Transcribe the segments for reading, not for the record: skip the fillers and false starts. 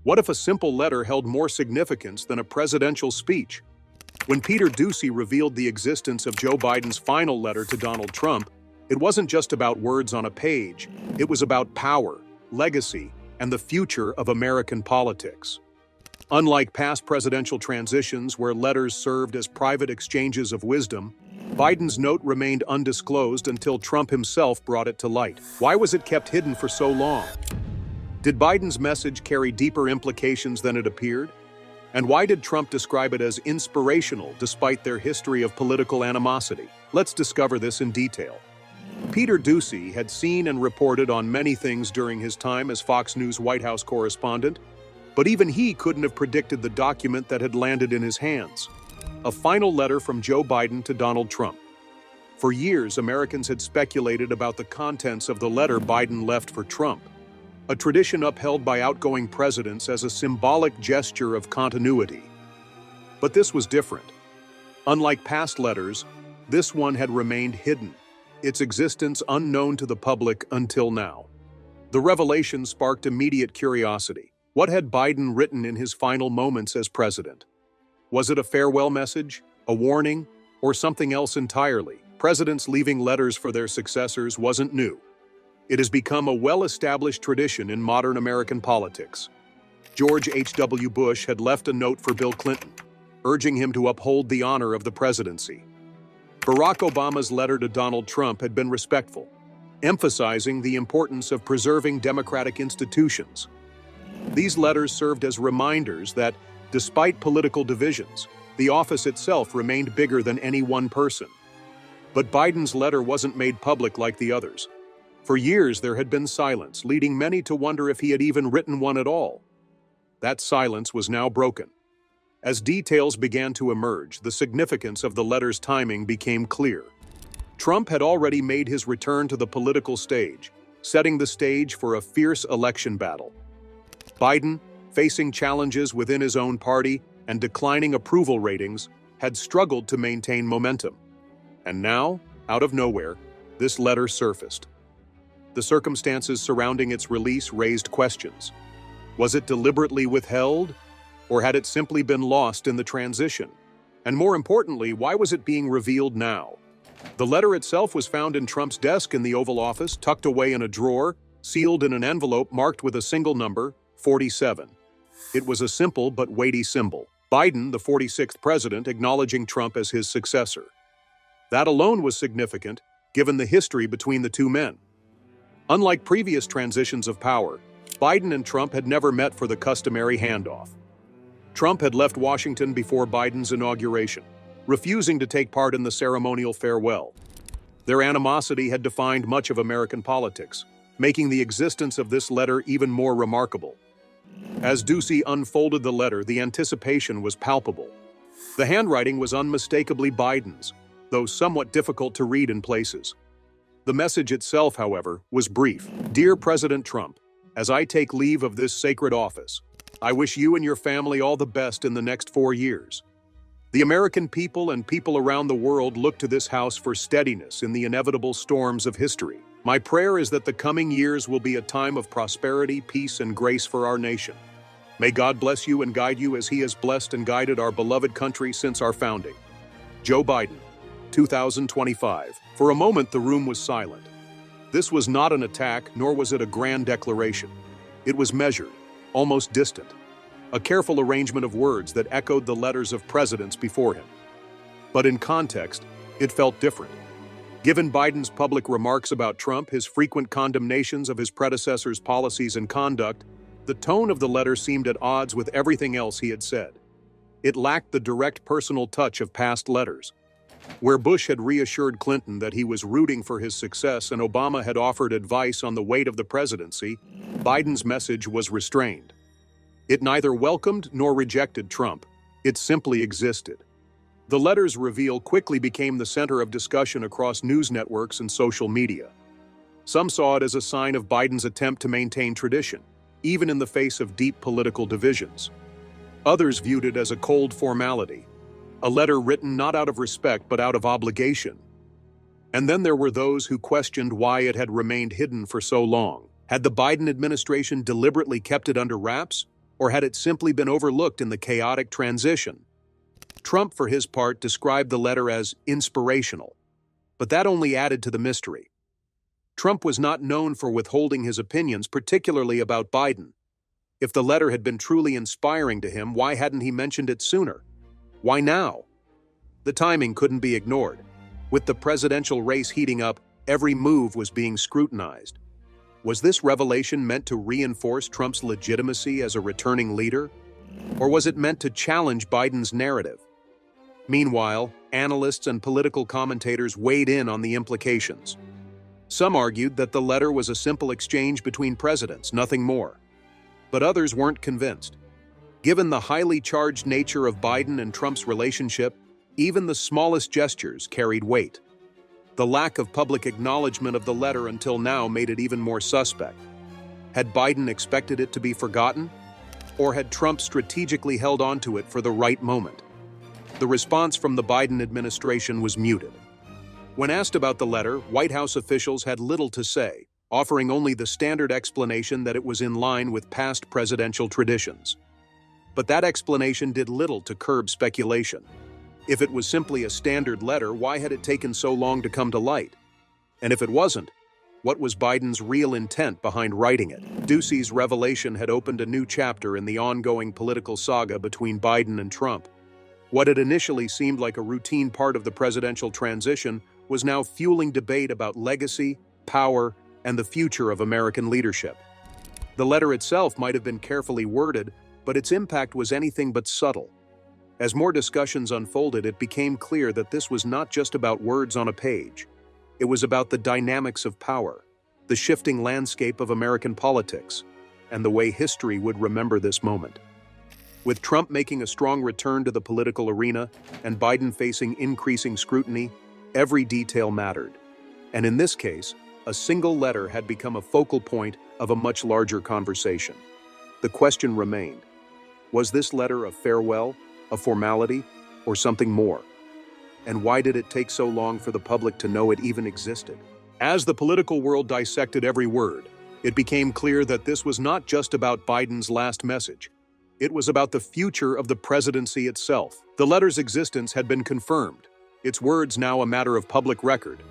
What if a simple letter held more significance than a presidential speech? When Peter Doocy revealed the existence of Joe Biden's final letter to Donald Trump, it wasn't just about words on a page. It was about power, legacy, and the future of American politics. Unlike past presidential transitions where letters served as private exchanges of wisdom, Biden's note remained undisclosed until Trump himself brought it to light. Why was it kept hidden for so long? Did Biden's message carry deeper implications than it appeared? And why did Trump describe it as inspirational despite their history of political animosity? Let's discover this in detail. Peter Doocy had seen and reported on many things during his time as Fox News White House correspondent, but even he couldn't have predicted the document that had landed in his hands. A final letter from Joe Biden to Donald Trump. For years, Americans had speculated about the contents of the letter Biden left for Trump, a tradition upheld by outgoing presidents as a symbolic gesture of continuity. But this was different. Unlike past letters, this one had remained hidden, its existence unknown to the public until now. The revelation sparked immediate curiosity. What had Biden written in his final moments as president? Was it a farewell message, a warning, or something else entirely? Presidents leaving letters for their successors wasn't new. It has become a well-established tradition in modern American politics. George H.W. Bush had left a note for Bill Clinton, urging him to uphold the honor of the presidency. Barack Obama's letter to Donald Trump had been respectful, emphasizing the importance of preserving democratic institutions. These letters served as reminders that, despite political divisions, the office itself remained bigger than any one person. But Biden's letter wasn't made public like the others. For years, there had been silence, leading many to wonder if he had even written one at all. That silence was now broken. As details began to emerge, the significance of the letter's timing became clear. Trump had already made his return to the political stage, setting the stage for a fierce election battle. Biden, facing challenges within his own party and declining approval ratings, had struggled to maintain momentum. And now, out of nowhere, this letter surfaced. The circumstances surrounding its release raised questions. Was it deliberately withheld, or had it simply been lost in the transition? And more importantly, why was it being revealed now? The letter itself was found in Trump's desk in the Oval Office, tucked away in a drawer, sealed in an envelope marked with a single number, 47. It was a simple but weighty symbol. Biden, the 46th president, acknowledging Trump as his successor. That alone was significant, given the history between the two men. Unlike previous transitions of power, Biden and Trump had never met for the customary handoff. Trump had left Washington before Biden's inauguration, refusing to take part in the ceremonial farewell. Their animosity had defined much of American politics, making the existence of this letter even more remarkable. As Doocy unfolded the letter, the anticipation was palpable. The handwriting was unmistakably Biden's, though somewhat difficult to read in places. The message itself, however, was brief. Dear President Trump, as I take leave of this sacred office, I wish you and your family all the best in the next 4 years. The American people and people around the world look to this house for steadiness in the inevitable storms of history. My prayer is that the coming years will be a time of prosperity, peace, and grace for our nation. May God bless you and guide you as He has blessed and guided our beloved country since our founding. Joe Biden, 2025. For a moment, the room was silent. This was not an attack, nor was it a grand declaration. It was measured, almost distant, a careful arrangement of words that echoed the letters of presidents before him. But in context, it felt different. Given Biden's public remarks about Trump, his frequent condemnations of his predecessor's policies and conduct, the tone of the letter seemed at odds with everything else he had said. It lacked the direct personal touch of past letters. Where Bush had reassured Clinton that he was rooting for his success and Obama had offered advice on the weight of the presidency, Biden's message was restrained. It neither welcomed nor rejected Trump. It simply existed. The letter's reveal quickly became the center of discussion across news networks and social media. Some saw it as a sign of Biden's attempt to maintain tradition, even in the face of deep political divisions. Others viewed it as a cold formality, a letter written not out of respect but out of obligation. And then there were those who questioned why it had remained hidden for so long. Had the Biden administration deliberately kept it under wraps? Or had it simply been overlooked in the chaotic transition? Trump, for his part, described the letter as inspirational, but that only added to the mystery. Trump was not known for withholding his opinions, particularly about Biden. If the letter had been truly inspiring to him, why hadn't he mentioned it sooner? Why now? The timing couldn't be ignored. With the presidential race heating up, every move was being scrutinized. Was this revelation meant to reinforce Trump's legitimacy as a returning leader? Or was it meant to challenge Biden's narrative? Meanwhile, analysts and political commentators weighed in on the implications. Some argued that the letter was a simple exchange between presidents, nothing more. But others weren't convinced. Given the highly charged nature of Biden and Trump's relationship, even the smallest gestures carried weight. The lack of public acknowledgement of the letter until now made it even more suspect. Had Biden expected it to be forgotten? Or had Trump strategically held on to it for the right moment? The response from the Biden administration was muted. When asked about the letter, White House officials had little to say, offering only the standard explanation that it was in line with past presidential traditions. But that explanation did little to curb speculation. If it was simply a standard letter, why had it taken so long to come to light? And if it wasn't, what was Biden's real intent behind writing it? Doocy's revelation had opened a new chapter in the ongoing political saga between Biden and Trump. What had initially seemed like a routine part of the presidential transition was now fueling debate about legacy, power, and the future of American leadership. The letter itself might have been carefully worded, but its impact was anything but subtle. As more discussions unfolded, it became clear that this was not just about words on a page. It was about the dynamics of power, the shifting landscape of American politics, and the way history would remember this moment. With Trump making a strong return to the political arena and Biden facing increasing scrutiny, every detail mattered. And in this case, a single letter had become a focal point of a much larger conversation. The question remained: was this letter a farewell, a formality, or something more? And why did it take so long for the public to know it even existed? As the political world dissected every word, it became clear that this was not just about Biden's last message. It was about the future of the presidency itself. The letter's existence had been confirmed, its words now a matter of public record,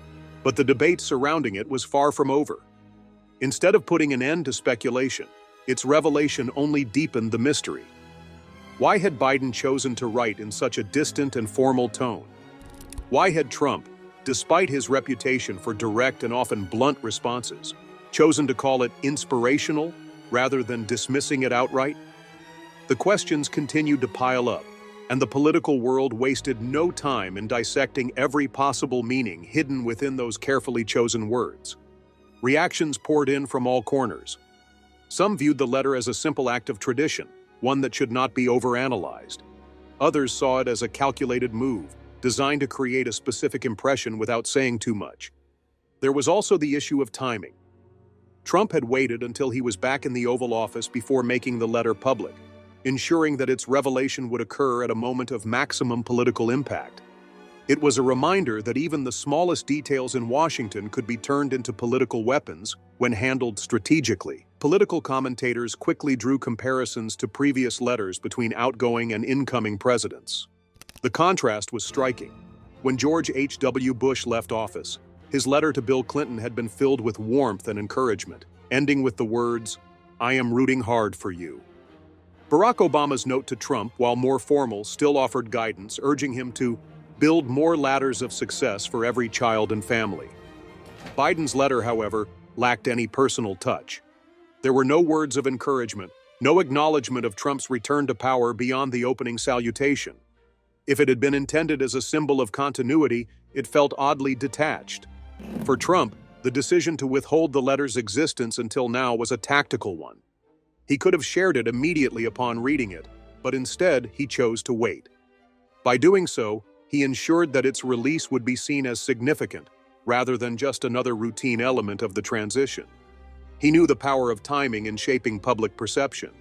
but the debate surrounding it was far from over. Instead of putting an end to speculation, its revelation only deepened the mystery. Why had Biden chosen to write in such a distant and formal tone? Why had Trump, despite his reputation for direct and often blunt responses, chosen to call it inspirational rather than dismissing it outright? The questions continued to pile up, and the political world wasted no time in dissecting every possible meaning hidden within those carefully chosen words. Reactions poured in from all corners. Some viewed the letter as a simple act of tradition, one that should not be overanalyzed. Others saw it as a calculated move, designed to create a specific impression without saying too much. There was also the issue of timing. Trump had waited until he was back in the Oval Office before making the letter public, ensuring that its revelation would occur at a moment of maximum political impact. It was a reminder that even the smallest details in Washington could be turned into political weapons when handled strategically. Political commentators quickly drew comparisons to previous letters between outgoing and incoming presidents. The contrast was striking. When George H.W. Bush left office, his letter to Bill Clinton had been filled with warmth and encouragement, ending with the words, "I am rooting hard for you." Barack Obama's note to Trump, while more formal, still offered guidance, urging him to build more ladders of success for every child and family. Biden's letter, however, lacked any personal touch. There were no words of encouragement, no acknowledgement of Trump's return to power beyond the opening salutation. If it had been intended as a symbol of continuity, it felt oddly detached. For Trump, the decision to withhold the letter's existence until now was a tactical one. He could have shared it immediately upon reading it, but instead he chose to wait. By doing so, he ensured that its release would be seen as significant, rather than just another routine element of the transition. He knew the power of timing in shaping public perception.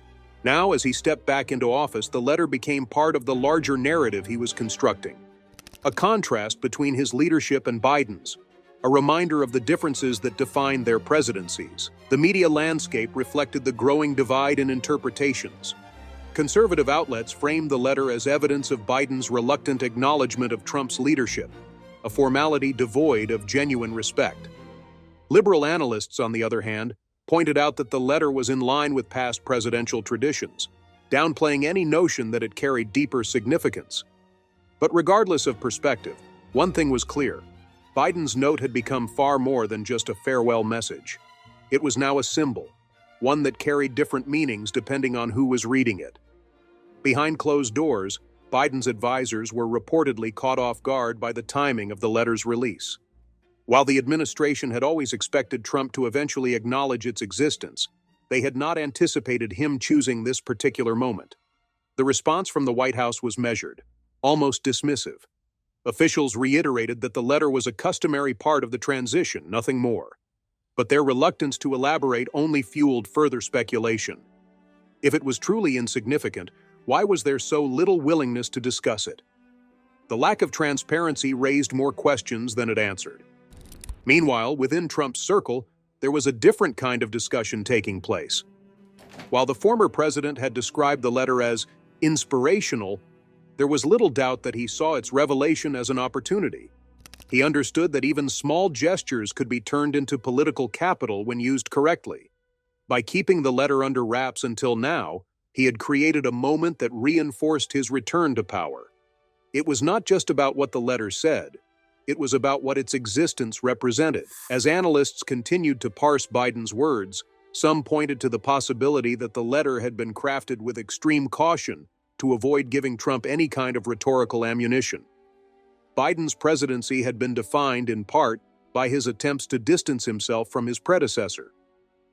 Now, as he stepped back into office, the letter became part of the larger narrative he was constructing. A contrast between his leadership and Biden's, a reminder of the differences that defined their presidencies. The media landscape reflected the growing divide in interpretations. Conservative outlets framed the letter as evidence of Biden's reluctant acknowledgement of Trump's leadership, a formality devoid of genuine respect. Liberal analysts, on the other hand, pointed out that the letter was in line with past presidential traditions, downplaying any notion that it carried deeper significance. But regardless of perspective, one thing was clear: Biden's note had become far more than just a farewell message. It was now a symbol, one that carried different meanings depending on who was reading it. Behind closed doors, Biden's advisors were reportedly caught off guard by the timing of the letter's release. While the administration had always expected Trump to eventually acknowledge its existence, they had not anticipated him choosing this particular moment. The response from the White House was measured, almost dismissive. Officials reiterated that the letter was a customary part of the transition, nothing more. But their reluctance to elaborate only fueled further speculation. If it was truly insignificant, why was there so little willingness to discuss it? The lack of transparency raised more questions than it answered. Meanwhile, within Trump's circle, there was a different kind of discussion taking place. While the former president had described the letter as inspirational, there was little doubt that he saw its revelation as an opportunity. He understood that even small gestures could be turned into political capital when used correctly. By keeping the letter under wraps until now, he had created a moment that reinforced his return to power. It was not just about what the letter said. It was about what its existence represented. As analysts continued to parse Biden's words, some pointed to the possibility that the letter had been crafted with extreme caution to avoid giving Trump any kind of rhetorical ammunition. Biden's presidency had been defined, in part, by his attempts to distance himself from his predecessor.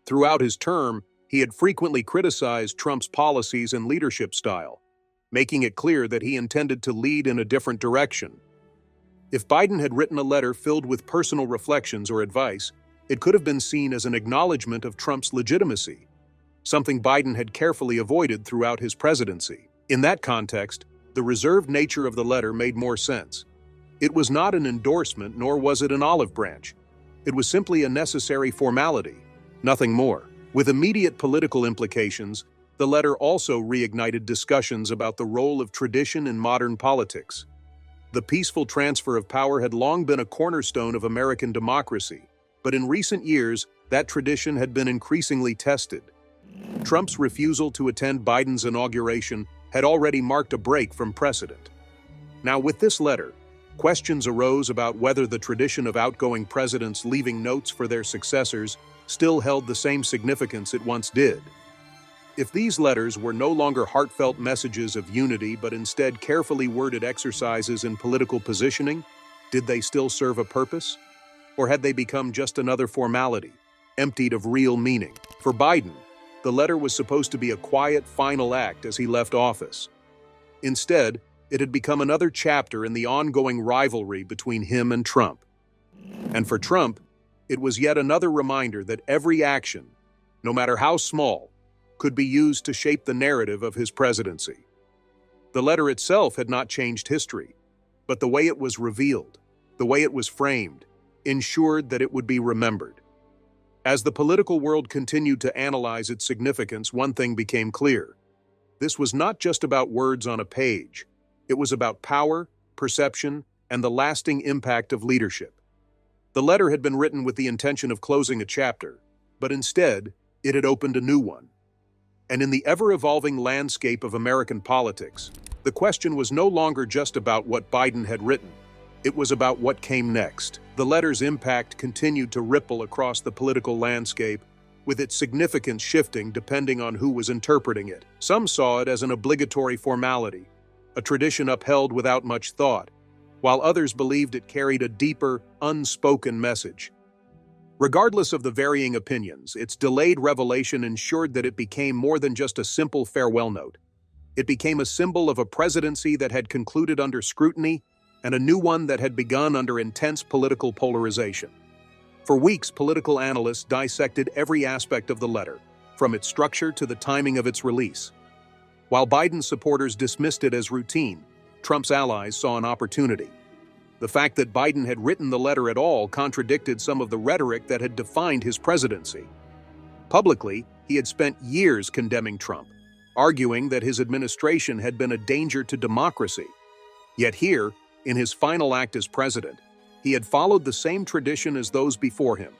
Throughout his term, he had frequently criticized Trump's policies and leadership style, making it clear that he intended to lead in a different direction. If Biden had written a letter filled with personal reflections or advice, it could have been seen as an acknowledgement of Trump's legitimacy, something Biden had carefully avoided throughout his presidency. In that context, the reserved nature of the letter made more sense. It was not an endorsement, nor was it an olive branch. It was simply a necessary formality, nothing more. With immediate political implications, the letter also reignited discussions about the role of tradition in modern politics. The peaceful transfer of power had long been a cornerstone of American democracy, but in recent years, that tradition had been increasingly tested. Trump's refusal to attend Biden's inauguration had already marked a break from precedent. Now, with this letter, questions arose about whether the tradition of outgoing presidents leaving notes for their successors still held the same significance it once did. If these letters were no longer heartfelt messages of unity but instead carefully worded exercises in political positioning, did they still serve a purpose? Or had they become just another formality, emptied of real meaning? For Biden, the letter was supposed to be a quiet final act as he left office. Instead, it had become another chapter in the ongoing rivalry between him and Trump. And for Trump, it was yet another reminder that every action, no matter how small, could be used to shape the narrative of his presidency. The letter itself had not changed history, but the way it was revealed, the way it was framed, ensured that it would be remembered. As the political world continued to analyze its significance, one thing became clear. This was not just about words on a page. It was about power, perception, and the lasting impact of leadership. The letter had been written with the intention of closing a chapter, but instead, it had opened a new one. And in the ever-evolving landscape of American politics, the question was no longer just about what Biden had written. It was about what came next. The letter's impact continued to ripple across the political landscape, with its significance shifting depending on who was interpreting it. Some saw it as an obligatory formality, a tradition upheld without much thought, while others believed it carried a deeper, unspoken message. Regardless of the varying opinions, its delayed revelation ensured that it became more than just a simple farewell note. It became a symbol of a presidency that had concluded under scrutiny and a new one that had begun under intense political polarization. For weeks, political analysts dissected every aspect of the letter, from its structure to the timing of its release. While Biden's supporters dismissed it as routine, Trump's allies saw an opportunity. The fact that Biden had written the letter at all contradicted some of the rhetoric that had defined his presidency. Publicly, he had spent years condemning Trump, arguing that his administration had been a danger to democracy. Yet here, in his final act as president, he had followed the same tradition as those before him,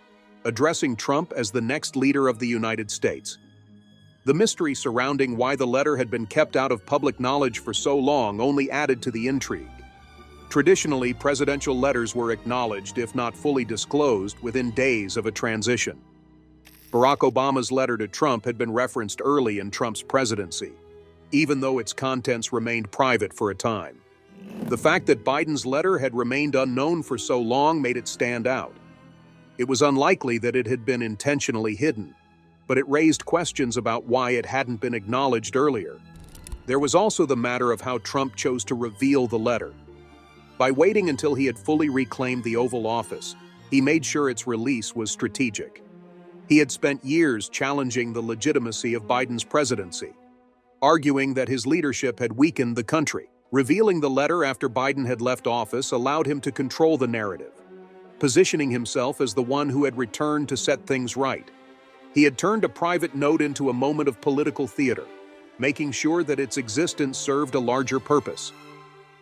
addressing Trump as the next leader of the United States. The mystery surrounding why the letter had been kept out of public knowledge for so long only added to the intrigue. Traditionally, presidential letters were acknowledged, if not fully disclosed, within days of a transition. Barack Obama's letter to Trump had been referenced early in Trump's presidency, even though its contents remained private for a time. The fact that Biden's letter had remained unknown for so long made it stand out. It was unlikely that it had been intentionally hidden, but it raised questions about why it hadn't been acknowledged earlier. There was also the matter of how Trump chose to reveal the letter. By waiting until he had fully reclaimed the Oval Office, he made sure its release was strategic. He had spent years challenging the legitimacy of Biden's presidency, arguing that his leadership had weakened the country. Revealing the letter after Biden had left office allowed him to control the narrative, positioning himself as the one who had returned to set things right. He had turned a private note into a moment of political theater, making sure that its existence served a larger purpose.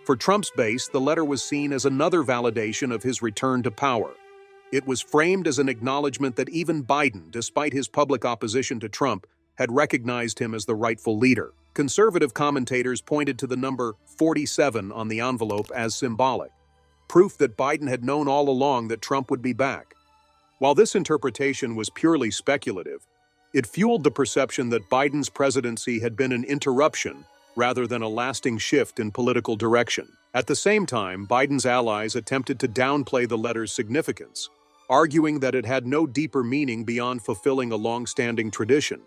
For Trump's base, the letter was seen as another validation of his return to power. It was framed as an acknowledgement that even Biden, despite his public opposition to Trump, had recognized him as the rightful leader. Conservative commentators pointed to the number 47 on the envelope as symbolic, proof that Biden had known all along that Trump would be back. While this interpretation was purely speculative, it fueled the perception that Biden's presidency had been an interruption rather than a lasting shift in political direction. At the same time, Biden's allies attempted to downplay the letter's significance, arguing that it had no deeper meaning beyond fulfilling a long-standing tradition.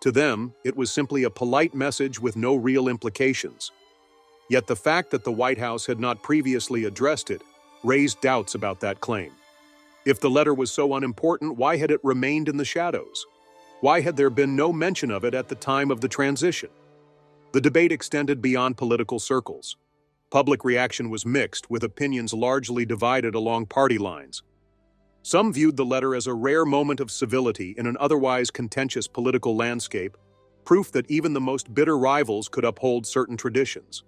To them, it was simply a polite message with no real implications. Yet the fact that the White House had not previously addressed it raised doubts about that claim. If the letter was so unimportant, why had it remained in the shadows? Why had there been no mention of it at the time of the transition? The debate extended beyond political circles. Public reaction was mixed, with opinions largely divided along party lines. Some viewed the letter as a rare moment of civility in an otherwise contentious political landscape, proof that even the most bitter rivals could uphold certain traditions.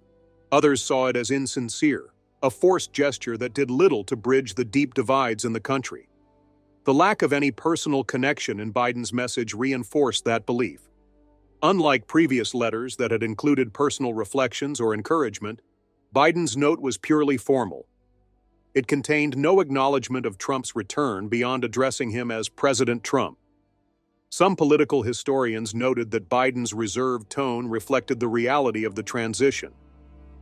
Others saw it as insincere, a forced gesture that did little to bridge the deep divides in the country. The lack of any personal connection in Biden's message reinforced that belief. Unlike previous letters that had included personal reflections or encouragement, Biden's note was purely formal. It contained no acknowledgement of Trump's return beyond addressing him as President Trump. Some political historians noted that Biden's reserved tone reflected the reality of the transition.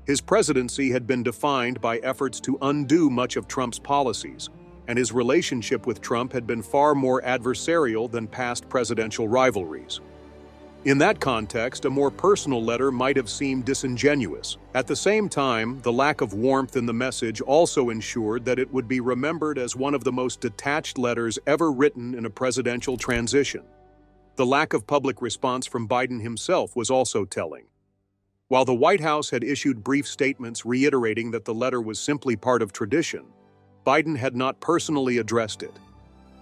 His presidency had been defined by efforts to undo much of Trump's policies, and his relationship with Trump had been far more adversarial than past presidential rivalries. In that context, a more personal letter might have seemed disingenuous. At the same time, the lack of warmth in the message also ensured that it would be remembered as one of the most detached letters ever written in a presidential transition. The lack of public response from Biden himself was also telling. While the White House had issued brief statements reiterating that the letter was simply part of tradition, Biden had not personally addressed it.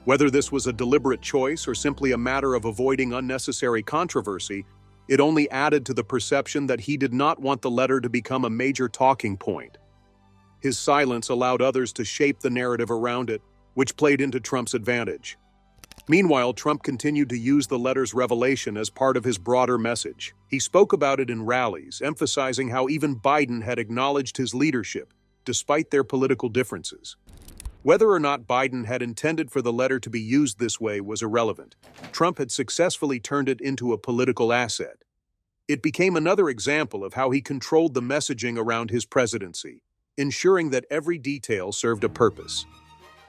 Whether this was a deliberate choice or simply a matter of avoiding unnecessary controversy, it only added to the perception that he did not want the letter to become a major talking point. His silence allowed others to shape the narrative around it, which played into Trump's advantage. Meanwhile, Trump continued to use the letter's revelation as part of his broader message. He spoke about it in rallies, emphasizing how even Biden had acknowledged his leadership, despite their political differences. Whether or not Biden had intended for the letter to be used this way was irrelevant. Trump had successfully turned it into a political asset. It became another example of how he controlled the messaging around his presidency, ensuring that every detail served a purpose.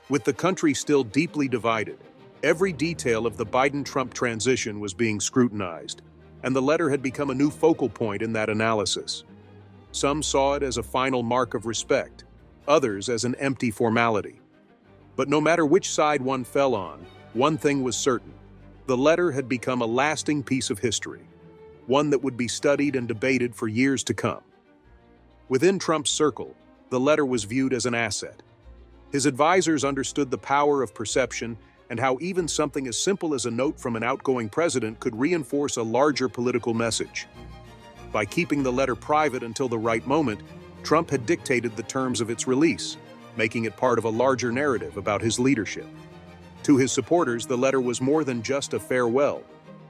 With the country still deeply divided, every detail of the Biden-Trump transition was being scrutinized, and the letter had become a new focal point in that analysis. Some saw it as a final mark of respect, others as an empty formality. But no matter which side one fell on, one thing was certain. The letter had become a lasting piece of history, one that would be studied and debated for years to come. Within Trump's circle, the letter was viewed as an asset. His advisors understood the power of perception and how even something as simple as a note from an outgoing president could reinforce a larger political message. By keeping the letter private until the right moment, Trump had dictated the terms of its release, making it part of a larger narrative about his leadership. To his supporters, the letter was more than just a farewell.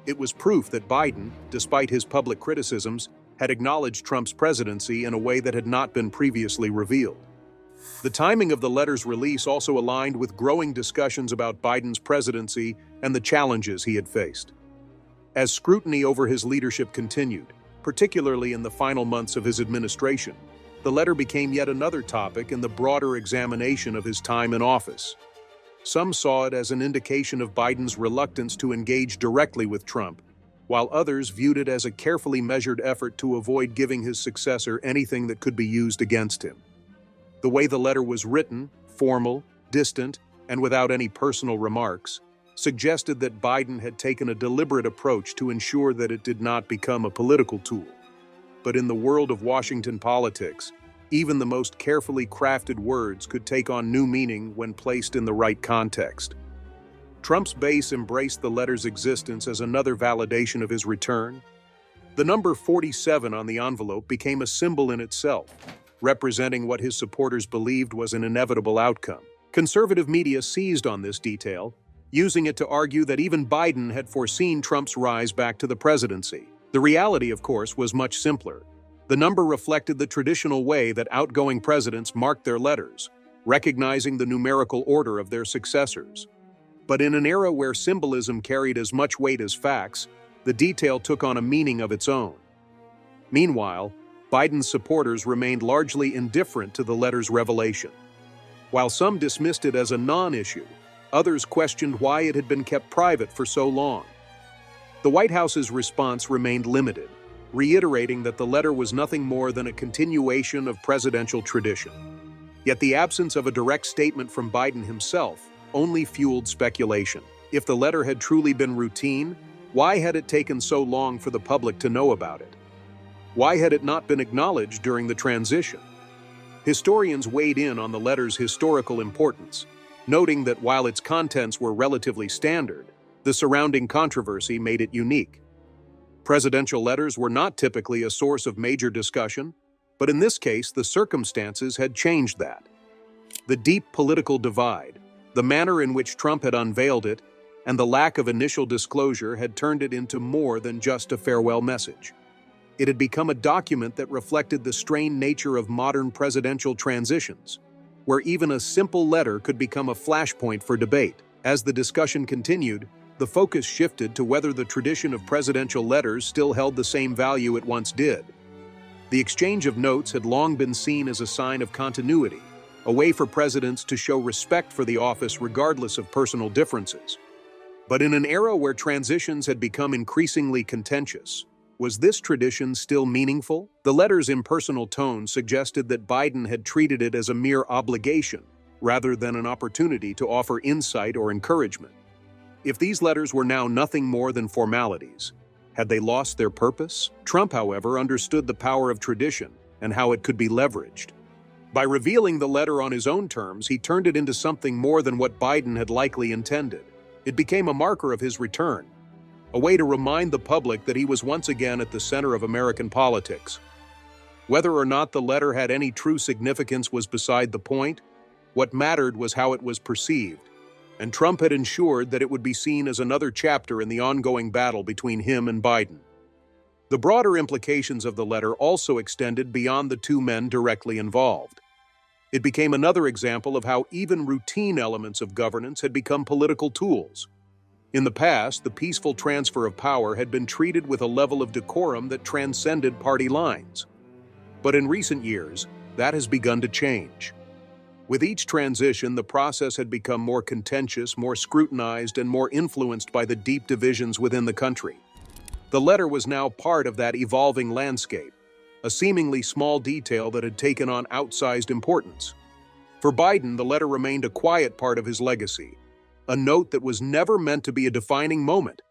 It was proof that Biden, despite his public criticisms, had acknowledged Trump's presidency in a way that had not been previously revealed. The timing of the letter's release also aligned with growing discussions about Biden's presidency and the challenges he had faced. As scrutiny over his leadership continued, particularly in the final months of his administration, the letter became yet another topic in the broader examination of his time in office. Some saw it as an indication of Biden's reluctance to engage directly with Trump, while others viewed it as a carefully measured effort to avoid giving his successor anything that could be used against him. The way the letter was written, formal, distant, and without any personal remarks, suggested that Biden had taken a deliberate approach to ensure that it did not become a political tool. But in the world of Washington politics, even the most carefully crafted words could take on new meaning when placed in the right context. Trump's base embraced the letter's existence as another validation of his return. The number 47 on the envelope became a symbol in itself, representing what his supporters believed was an inevitable outcome. Conservative media seized on this detail, using it to argue that even Biden had foreseen Trump's rise back to the presidency. The reality, of course, was much simpler. The number reflected the traditional way that outgoing presidents marked their letters, recognizing the numerical order of their successors. But in an era where symbolism carried as much weight as facts, the detail took on a meaning of its own. Meanwhile, Biden's supporters remained largely indifferent to the letter's revelation. While some dismissed it as a non-issue, others questioned why it had been kept private for so long. The White House's response remained limited, reiterating that the letter was nothing more than a continuation of presidential tradition. Yet the absence of a direct statement from Biden himself only fueled speculation. If the letter had truly been routine, why had it taken so long for the public to know about it? Why had it not been acknowledged during the transition? Historians weighed in on the letter's historical importance, noting that while its contents were relatively standard, the surrounding controversy made it unique. Presidential letters were not typically a source of major discussion, but in this case, the circumstances had changed that. The deep political divide, the manner in which Trump had unveiled it, and the lack of initial disclosure had turned it into more than just a farewell message. It had become a document that reflected the strained nature of modern presidential transitions, where even a simple letter could become a flashpoint for debate. As the discussion continued, the focus shifted to whether the tradition of presidential letters still held the same value it once did. The exchange of notes had long been seen as a sign of continuity, a way for presidents to show respect for the office regardless of personal differences. But in an era where transitions had become increasingly contentious, was this tradition still meaningful? The letter's impersonal tone suggested that Biden had treated it as a mere obligation, rather than an opportunity to offer insight or encouragement. If these letters were now nothing more than formalities, had they lost their purpose? Trump, however, understood the power of tradition and how it could be leveraged. By revealing the letter on his own terms, he turned it into something more than what Biden had likely intended. It became a marker of his return, a way to remind the public that he was once again at the center of American politics. Whether or not the letter had any true significance was beside the point. What mattered was how it was perceived, and Trump had ensured that it would be seen as another chapter in the ongoing battle between him and Biden. The broader implications of the letter also extended beyond the two men directly involved. It became another example of how even routine elements of governance had become political tools. In the past, the peaceful transfer of power had been treated with a level of decorum that transcended party lines. But in recent years, that has begun to change. With each transition, the process had become more contentious, more scrutinized, and more influenced by the deep divisions within the country. The letter was now part of that evolving landscape, a seemingly small detail that had taken on outsized importance. For Biden, the letter remained a quiet part of his legacy, a note that was never meant to be a defining moment,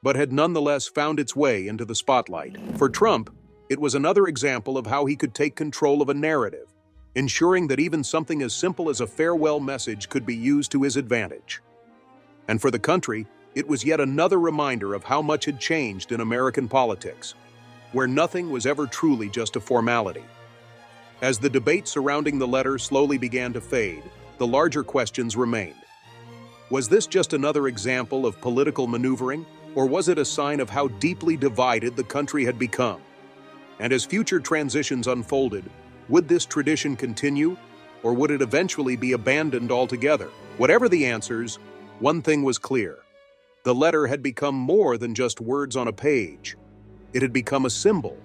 but had nonetheless found its way into the spotlight. For Trump, it was another example of how he could take control of a narrative, ensuring that even something as simple as a farewell message could be used to his advantage. And for the country, it was yet another reminder of how much had changed in American politics, where nothing was ever truly just a formality. As the debate surrounding the letter slowly began to fade, the larger questions remained. Was this just another example of political maneuvering, or was it a sign of how deeply divided the country had become? And as future transitions unfolded, would this tradition continue, or would it eventually be abandoned altogether? Whatever the answers, one thing was clear. The letter had become more than just words on a page. It had become a symbol,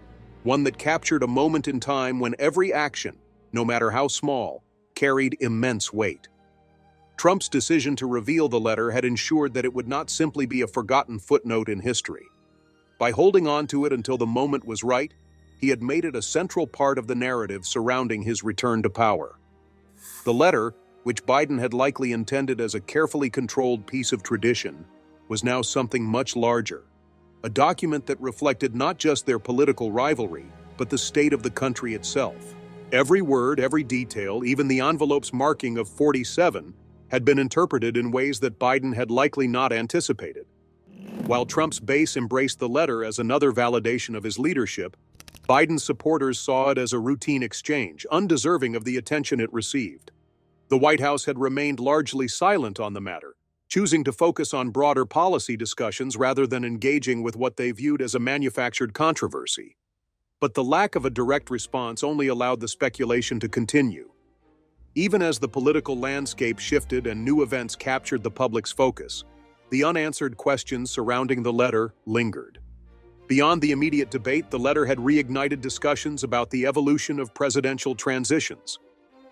one that captured a moment in time when every action, no matter how small, carried immense weight. Trump's decision to reveal the letter had ensured that it would not simply be a forgotten footnote in history. By holding on to it until the moment was right, he had made it a central part of the narrative surrounding his return to power. The letter, which Biden had likely intended as a carefully controlled piece of tradition, was now something much larger. A document that reflected not just their political rivalry, but the state of the country itself. Every word, every detail, even the envelope's marking of 47, had been interpreted in ways that Biden had likely not anticipated. While Trump's base embraced the letter as another validation of his leadership, Biden's supporters saw it as a routine exchange, undeserving of the attention it received. The White House had remained largely silent on the matter, choosing to focus on broader policy discussions rather than engaging with what they viewed as a manufactured controversy. But the lack of a direct response only allowed the speculation to continue. Even as the political landscape shifted and new events captured the public's focus, the unanswered questions surrounding the letter lingered. Beyond the immediate debate, the letter had reignited discussions about the evolution of presidential transitions.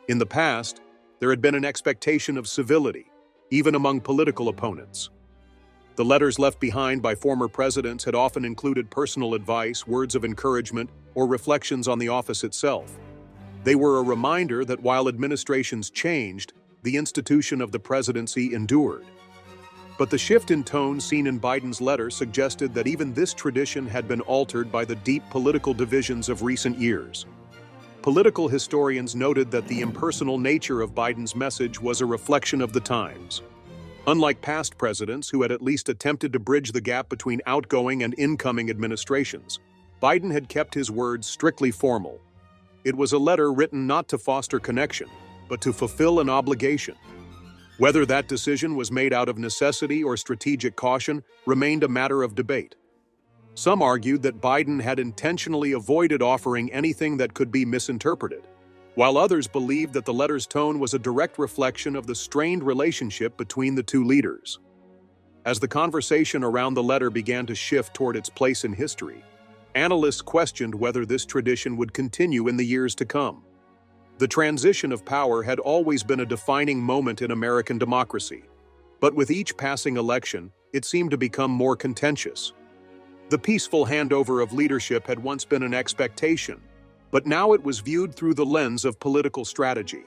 In the past, there had been an expectation of civility, even among political opponents. The letters left behind by former presidents had often included personal advice, words of encouragement, or reflections on the office itself. They were a reminder that while administrations changed, the institution of the presidency endured. But the shift in tone seen in Biden's letter suggested that even this tradition had been altered by the deep political divisions of recent years. Political historians noted that the impersonal nature of Biden's message was a reflection of the times. Unlike past presidents who had at least attempted to bridge the gap between outgoing and incoming administrations, Biden had kept his words strictly formal. It was a letter written not to foster connection, but to fulfill an obligation. Whether that decision was made out of necessity or strategic caution remained a matter of debate. Some argued that Biden had intentionally avoided offering anything that could be misinterpreted, while others believed that the letter's tone was a direct reflection of the strained relationship between the two leaders. As the conversation around the letter began to shift toward its place in history, analysts questioned whether this tradition would continue in the years to come. The transition of power had always been a defining moment in American democracy, but with each passing election, it seemed to become more contentious. The peaceful handover of leadership had once been an expectation, but now it was viewed through the lens of political strategy.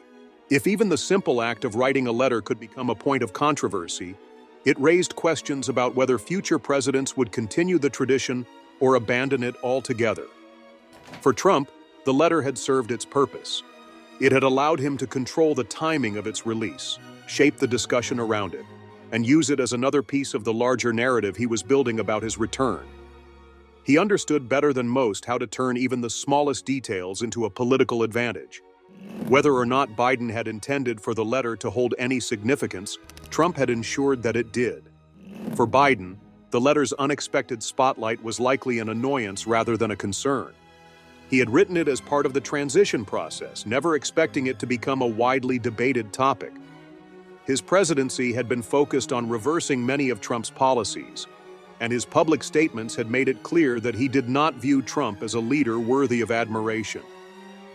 If even the simple act of writing a letter could become a point of controversy, it raised questions about whether future presidents would continue the tradition or abandon it altogether. For Trump, the letter had served its purpose. It had allowed him to control the timing of its release, shape the discussion around it, and use it as another piece of the larger narrative he was building about his return. He understood better than most how to turn even the smallest details into a political advantage. Whether or not Biden had intended for the letter to hold any significance, Trump had ensured that it did. For Biden, the letter's unexpected spotlight was likely an annoyance rather than a concern. He had written it as part of the transition process, never expecting it to become a widely debated topic. His presidency had been focused on reversing many of Trump's policies, and his public statements had made it clear that he did not view Trump as a leader worthy of admiration.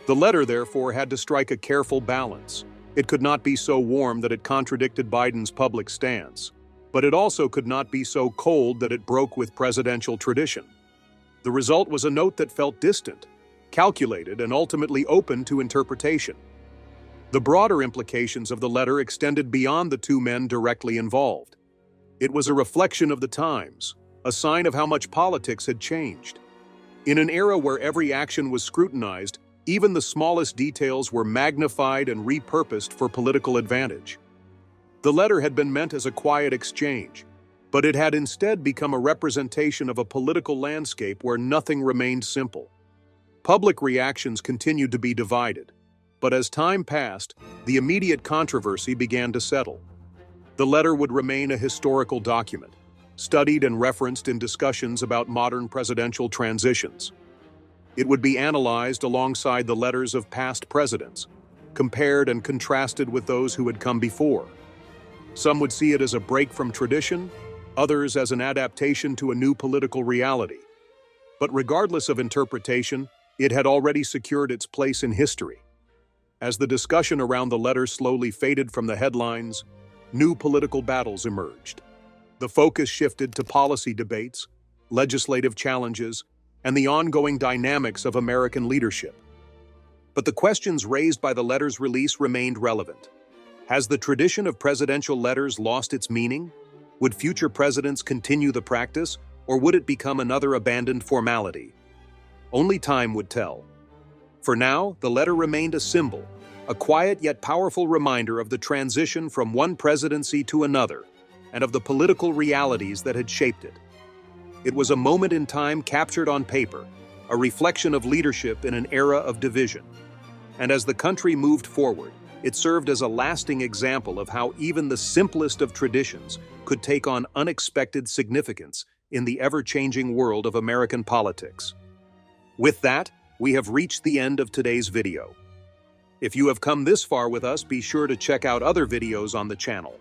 The letter, therefore, had to strike a careful balance. It could not be so warm that it contradicted Biden's public stance, but it also could not be so cold that it broke with presidential tradition. The result was a note that felt distant, calculated, and ultimately open to interpretation. The broader implications of the letter extended beyond the two men directly involved. It was a reflection of the times, a sign of how much politics had changed. In an era where every action was scrutinized, even the smallest details were magnified and repurposed for political advantage. The letter had been meant as a quiet exchange, but it had instead become a representation of a political landscape where nothing remained simple. Public reactions continued to be divided, but as time passed, the immediate controversy began to settle. The letter would remain a historical document, studied and referenced in discussions about modern presidential transitions. It would be analyzed alongside the letters of past presidents, compared and contrasted with those who had come before. Some would see it as a break from tradition, others as an adaptation to a new political reality. But regardless of interpretation, it had already secured its place in history. As the discussion around the letter slowly faded from the headlines, new political battles emerged. The focus shifted to policy debates, legislative challenges, and the ongoing dynamics of American leadership. But the questions raised by the letter's release remained relevant. Has the tradition of presidential letters lost its meaning? Would future presidents continue the practice, or would it become another abandoned formality? Only time would tell. For now, the letter remained a symbol, a quiet yet powerful reminder of the transition from one presidency to another, and of the political realities that had shaped it. It was a moment in time captured on paper, a reflection of leadership in an era of division. And as the country moved forward, it served as a lasting example of how even the simplest of traditions could take on unexpected significance in the ever-changing world of American politics. With that, we have reached the end of today's video. If you have come this far with us, be sure to check out other videos on the channel.